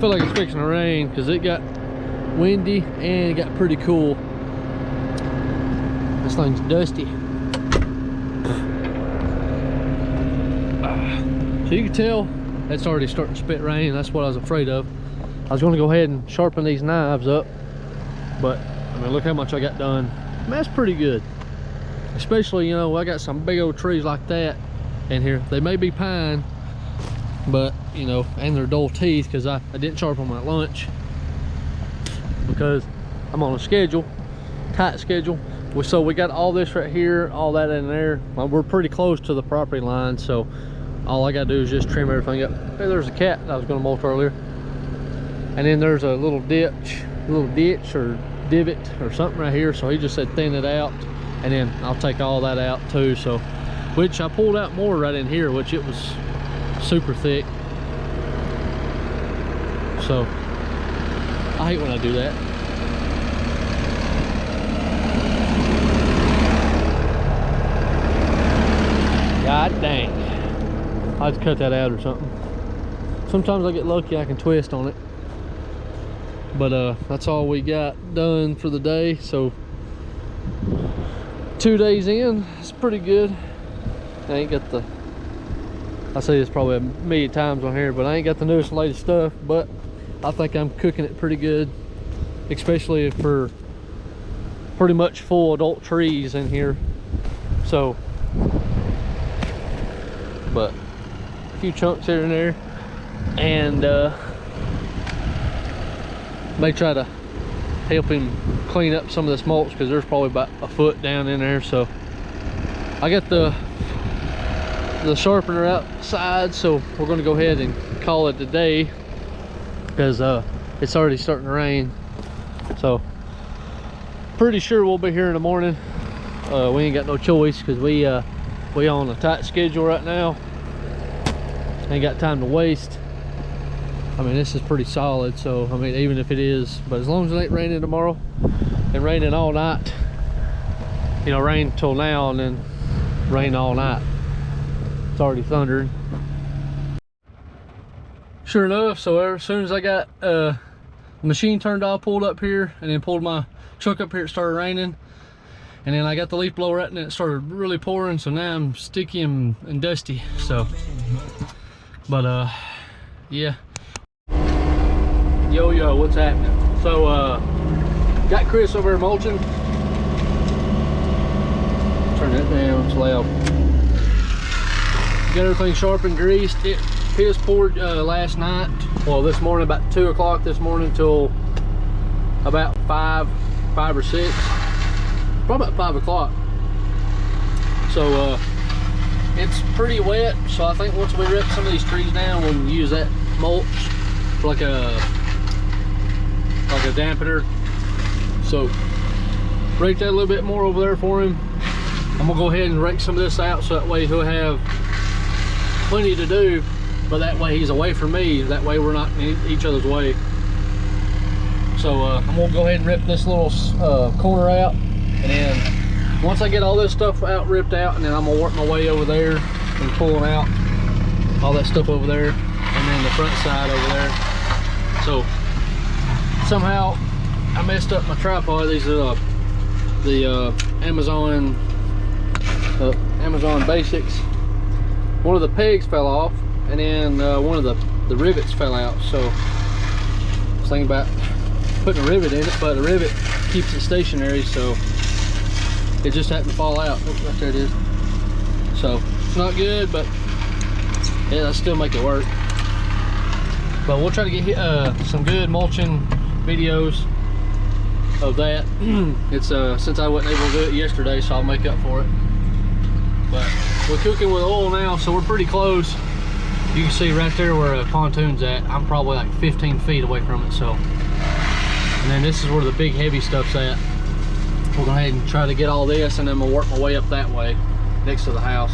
feel like it's fixing to rain because it got windy and it got pretty cool. This thing's dusty. So you can tell it's already starting to spit rain. That's what I was afraid of. I was going to go ahead and sharpen these knives up, but I mean, look how much I got done. I mean, that's pretty good. Especially, you know, I got some big old trees like that in here. They may be pine, but you know, and they're dull teeth because I didn't sharpen my lunch because I'm on a schedule, tight schedule. So we got all this right here, all that in there. We're pretty close to the property line, so all I gotta do is just trim everything up. Hey, there's a cat that I was gonna mulch earlier. And then there's a little ditch or divot or something right here, so he just said thin it out, and then I'll take all that out too. So, which I pulled out more right in here, which it was super thick. So I hate when I do that. God dang, I just cut that out or something. Sometimes I get lucky, I can twist on it. But that's all we got done for the day. So 2 days in, it's pretty good. I ain't got the, I say this probably a million times on here, but I ain't got the newest and latest stuff, but I think I'm cooking it pretty good, especially for pretty much full adult trees in here. So, but a few chunks here and there, and may try to help him clean up some of this mulch because there's probably about a foot down in there. So I got the sharpener outside, so we're going to go ahead and call it a day because it's already starting to rain. So pretty sure we'll be here in the morning. We ain't got no choice because we on a tight schedule right now. Ain't got time to waste. I mean, this is pretty solid, so I mean, even if it is, but as long as it ain't raining tomorrow and raining all night, you know, rain till now and then rain all night. It's already thundered. Sure enough, so as soon as I got the machine turned off, pulled up here, and then pulled my truck up here, it started raining. And then I got the leaf blower out and it started really pouring, so now I'm sticky and dusty. So, but yeah. Yo, what's happening? So got Chris over here mulching. Turn that down, it's loud. Got everything sharpened, greased. It piss poured last night. Well, this morning about 2 o'clock this morning till about 5 or 6. Probably about 5 o'clock. So it's pretty wet. So I think once we rip some of these trees down, we'll use that mulch for like a dampener. So rake that a little bit more over there for him. I'm gonna go ahead and rake some of this out so that way he'll have plenty to do, but that way he's away from me. That way we're not in each other's way. So I'm gonna go ahead and rip this little corner out, and then once I get all this stuff out, ripped out, and then I'm gonna work my way over there and pulling out all that stuff over there, and then the front side over there. So somehow I messed up my tripod. These are the Amazon Basics. One of the pegs fell off, and then one of the rivets fell out. So I was thinking about putting a rivet in it, but the rivet keeps it stationary, so it just happened to fall out. Oh, right there it is. So it's not good, but yeah, I still make it work. But we'll try to get some good mulching videos of that. It's since I wasn't able to do it yesterday, so I'll make up for it. But we're cooking with oil now, so we're pretty close. You can see right there where a pontoon's at. I'm probably like 15 feet away from it. So, and then this is where the big heavy stuff's at. We'll go ahead and try to get all this, and then we'll work my way up that way next to the house.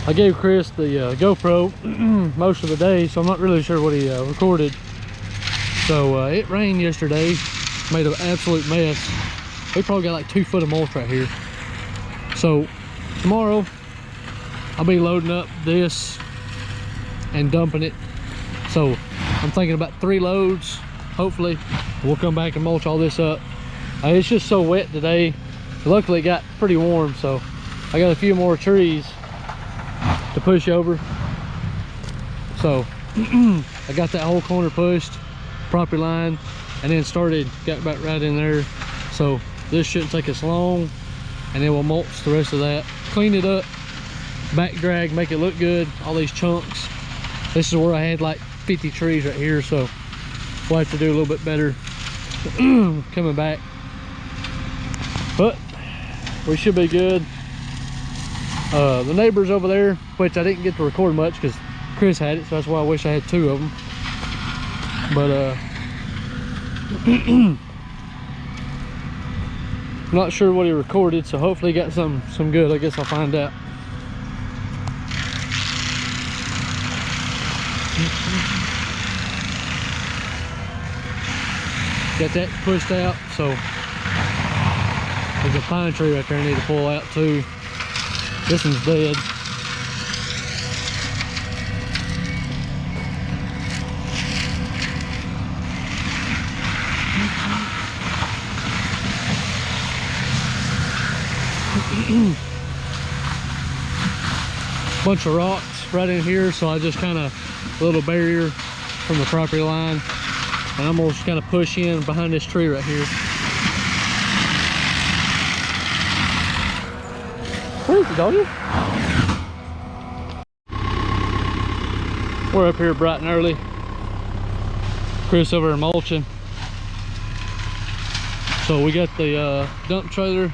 I gave Chris the GoPro most of the day, so I'm not really sure what he recorded. So it rained yesterday, made an absolute mess. We probably got like 2 foot of mulch right here. So tomorrow I'll be loading up this and dumping it. So I'm thinking about 3 loads. Hopefully we'll come back and mulch all this up. It's just so wet today. Luckily it got pretty warm, so I got a few more trees to push over. So I got that whole corner pushed, property line, and then got back right in there. So this shouldn't take us long, and then we'll mulch the rest of that, clean it up, back drag, make it look good, all these chunks. This is where I had like 50 trees right here, so we'll have to do a little bit better coming back. But we should be good. The neighbors over there, which I didn't get to record much because Chris had it, so that's why I wish I had 2 of them. But I'm not sure what he recorded, so hopefully he got some good. I guess I'll find out. Got that pushed out, so there's a pine tree right there I need to pull out too. This one's dead. Bunch of rocks right in here, so I just kind of a little barrier from the property line, and I'm gonna just kind of push in behind this tree right here. Where is it, doggy? We're up here bright and early. Chris over there mulching. So we got the dump trailer,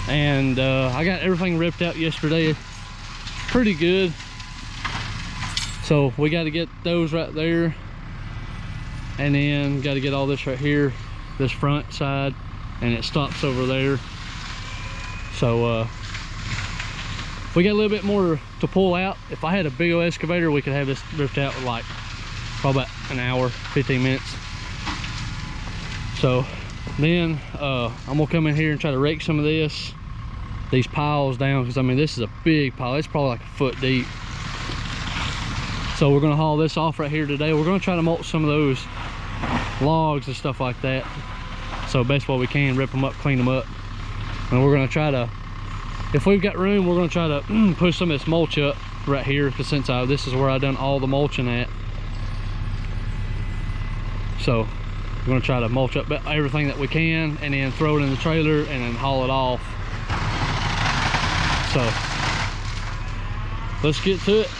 and I got everything ripped out yesterday. Pretty good. So we got to get those right there, and then got to get all this right here, this front side, and it stops over there. So we got a little bit more to pull out. If I had a big old excavator, we could have this ripped out with like probably about an hour, 15 minutes. So then I'm gonna come in here and try to rake some of these piles down, because I mean this is a big pile. It's probably like a foot deep. So we're gonna haul this off right here today. We're gonna try to mulch some of those logs and stuff like that. So best way we can, rip them up, clean them up. And we're gonna try to, if we've got room, we're gonna try to push some of this mulch up right here, because since this is where I done all the mulching at. So we're gonna try to mulch up everything that we can, and then throw it in the trailer and then haul it off. So let's get to it.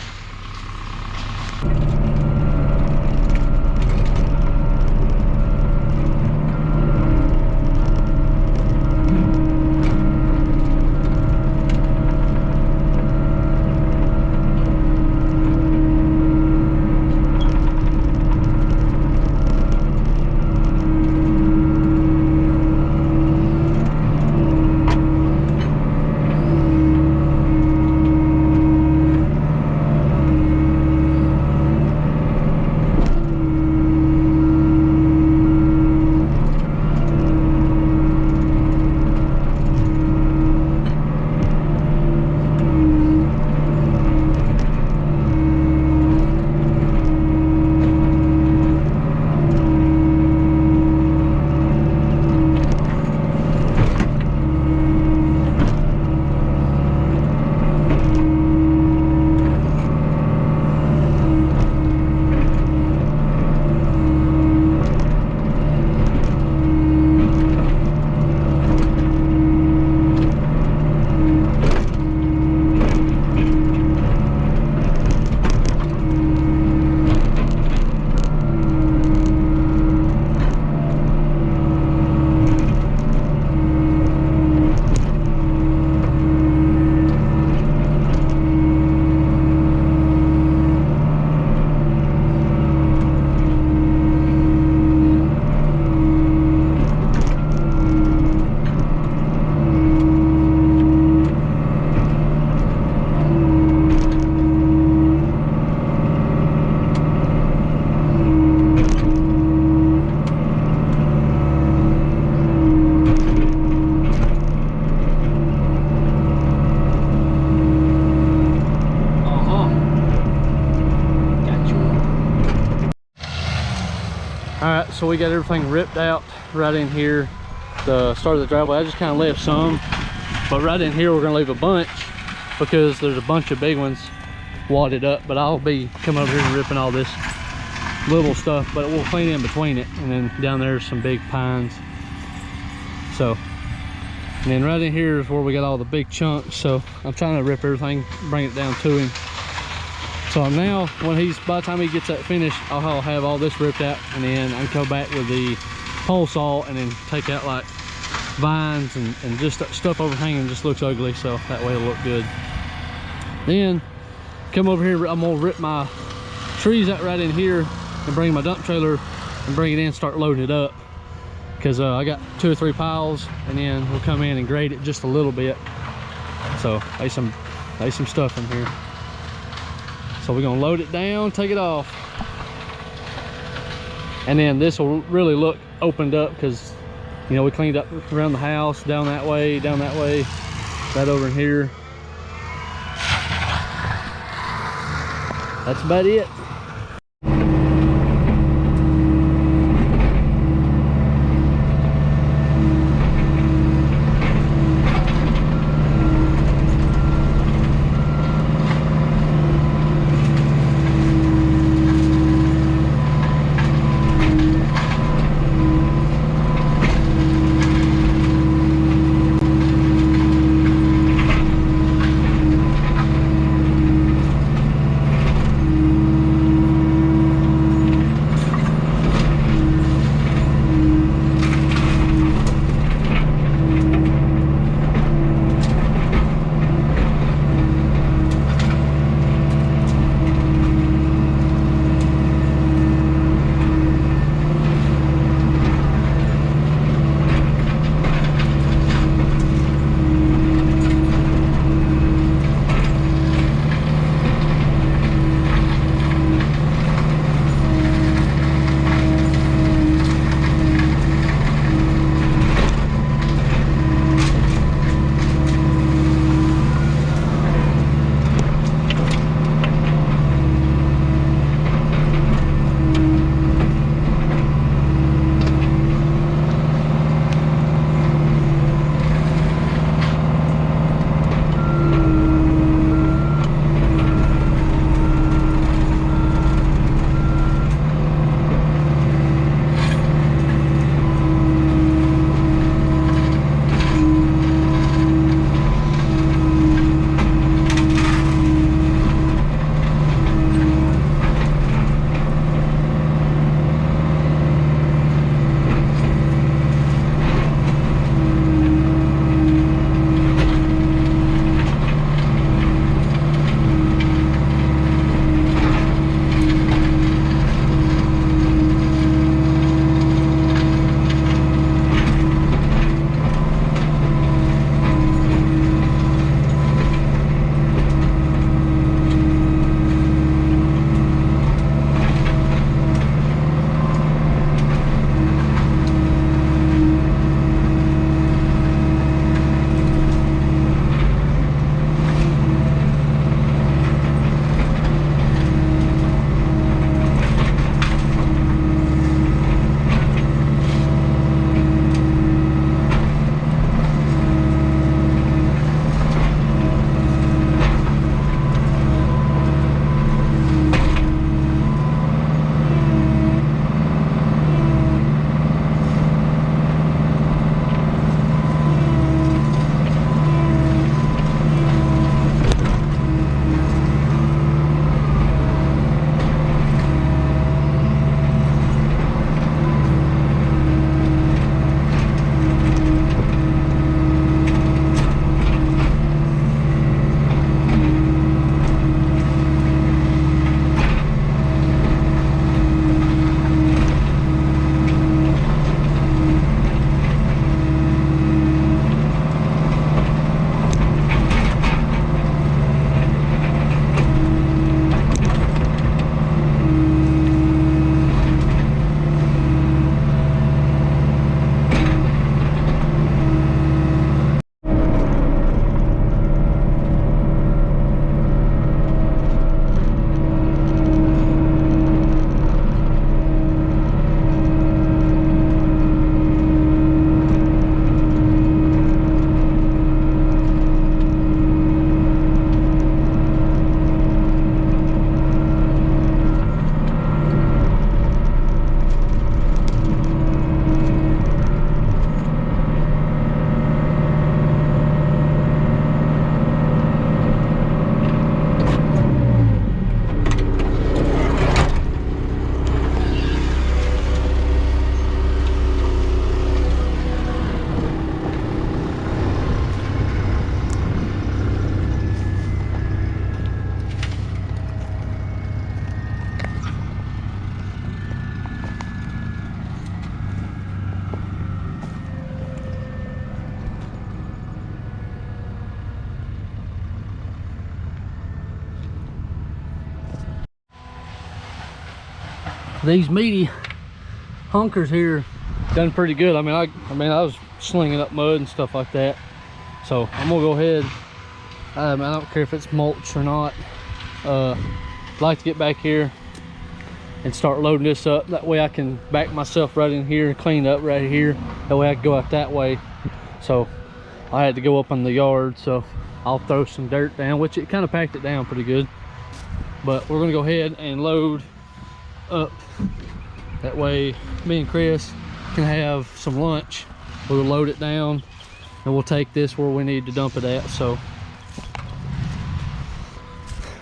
so we got everything ripped out right in here, the start of the driveway. I just kind of left some, but right in here we're gonna leave a bunch because there's a bunch of big ones wadded up. But I'll be coming over here and ripping all this little stuff, but we'll clean in between it. And then down there's some big pines. So, and then right in here is where we got all the big chunks. So I'm trying to rip everything, bring it down to him. So now, by the time he gets that finished, I'll have all this ripped out, and then I can go back with the pole saw and then take out like vines and just stuff overhanging just looks ugly. So that way it'll look good. Then come over here, I'm gonna rip my trees out right in here and bring my dump trailer and bring it in, start loading it up. Because I got 2 or 3 piles, and then we'll come in and grade it just a little bit. So there's some stuff in here. So we're gonna load it down, take it off. And then this will really look opened up because, you know, we cleaned up around the house, down that way, right over in here. That's about it. these meaty hunkers here done pretty good. I mean I was slinging up mud and stuff like that, so I'm gonna go ahead. I don't care if it's mulch or not. I'd like to get back here and start loading this up. That way I can back myself right in here and clean up right here. That way I can go out that way. So I had to go up on the yard, so I'll throw some dirt down, which it kind of packed it down pretty good. But we're gonna go ahead and load up. That way me and Chris can have some lunch. We'll load it down and we'll take this where we need to dump it at. So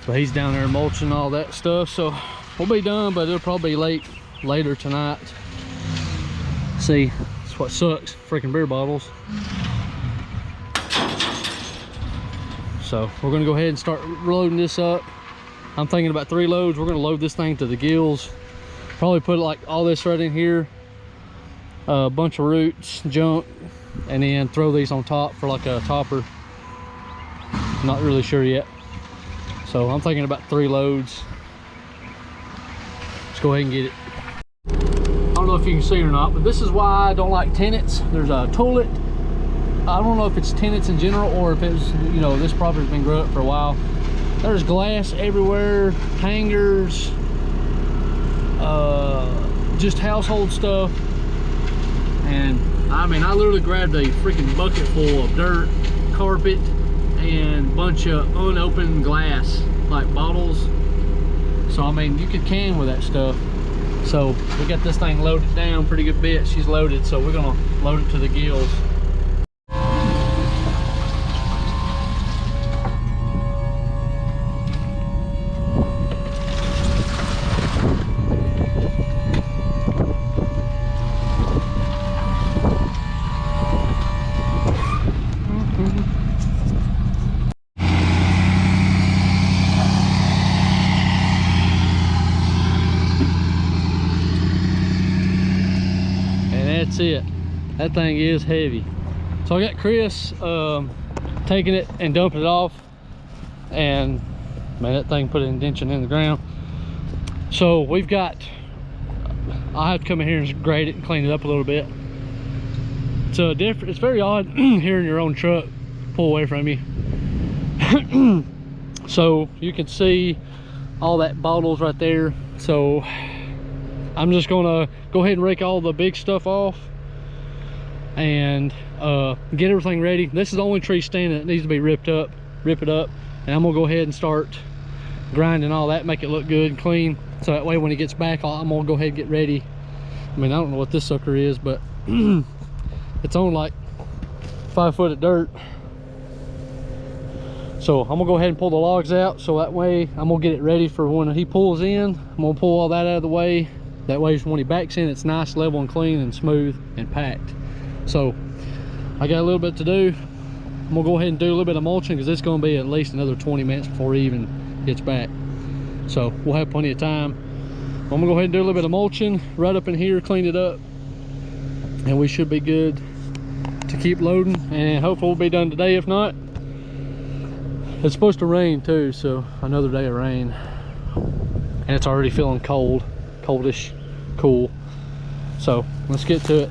but he's down there mulching all that stuff, so we'll be done, but it'll probably be later tonight. See, that's what sucks, freaking beer bottles. So we're gonna go ahead and start loading this up. I'm thinking about 3 loads. We're gonna load this thing to the gills. Probably put like all this right in here, a bunch of roots, junk, and then throw these on top for like a topper. Not really sure yet. So I'm thinking about 3 loads. Let's go ahead and get it. I don't know if you can see it or not, but this is why I don't like tenants. There's a toilet. I don't know if it's tenants in general or if it's, you know, this property's been growing up for a while. There's glass everywhere, hangers, just household stuff. And I mean, I literally grabbed a freaking bucket full of dirt, carpet, and a bunch of unopened glass, like bottles. So I mean, you could can with that stuff. So we got this thing loaded down pretty good bit. She's loaded, so we're gonna load it to the gills. That's it. That thing is heavy. So I got Chris taking it and dumping it off, and man, that thing put an indentation in the ground. So we've got, I'll have to come in here and grade it and clean it up a little bit. So it's very odd hearing your own truck pull away from you. So you can see all that bottles right there. So I'm just gonna go ahead and rake all the big stuff off and get everything ready. This is the only tree standing that needs to be ripped up. Rip it up, and I'm gonna go ahead and start grinding all that, make it look good and clean, so that way when he gets back, I'm gonna go ahead and get ready. I mean, I don't know what this sucker is, but it's on like 5 foot of dirt. So I'm gonna go ahead and pull the logs out, so that way I'm gonna get it ready for when he pulls in. I'm gonna pull all that out of the way. That way when he backs in, it's nice, level, and clean, and smooth, and packed. So I got a little bit to do. I'm gonna go ahead and do a little bit of mulching, because it's gonna be at least another 20 minutes before he even gets back. So we'll have plenty of time. I'm gonna go ahead and do a little bit of mulching right up in here, clean it up, and we should be good to keep loading, and hopefully we'll be done today. If not, it's supposed to rain too, so another day of rain, and it's already feeling cold, coldish, cool. So let's get to it.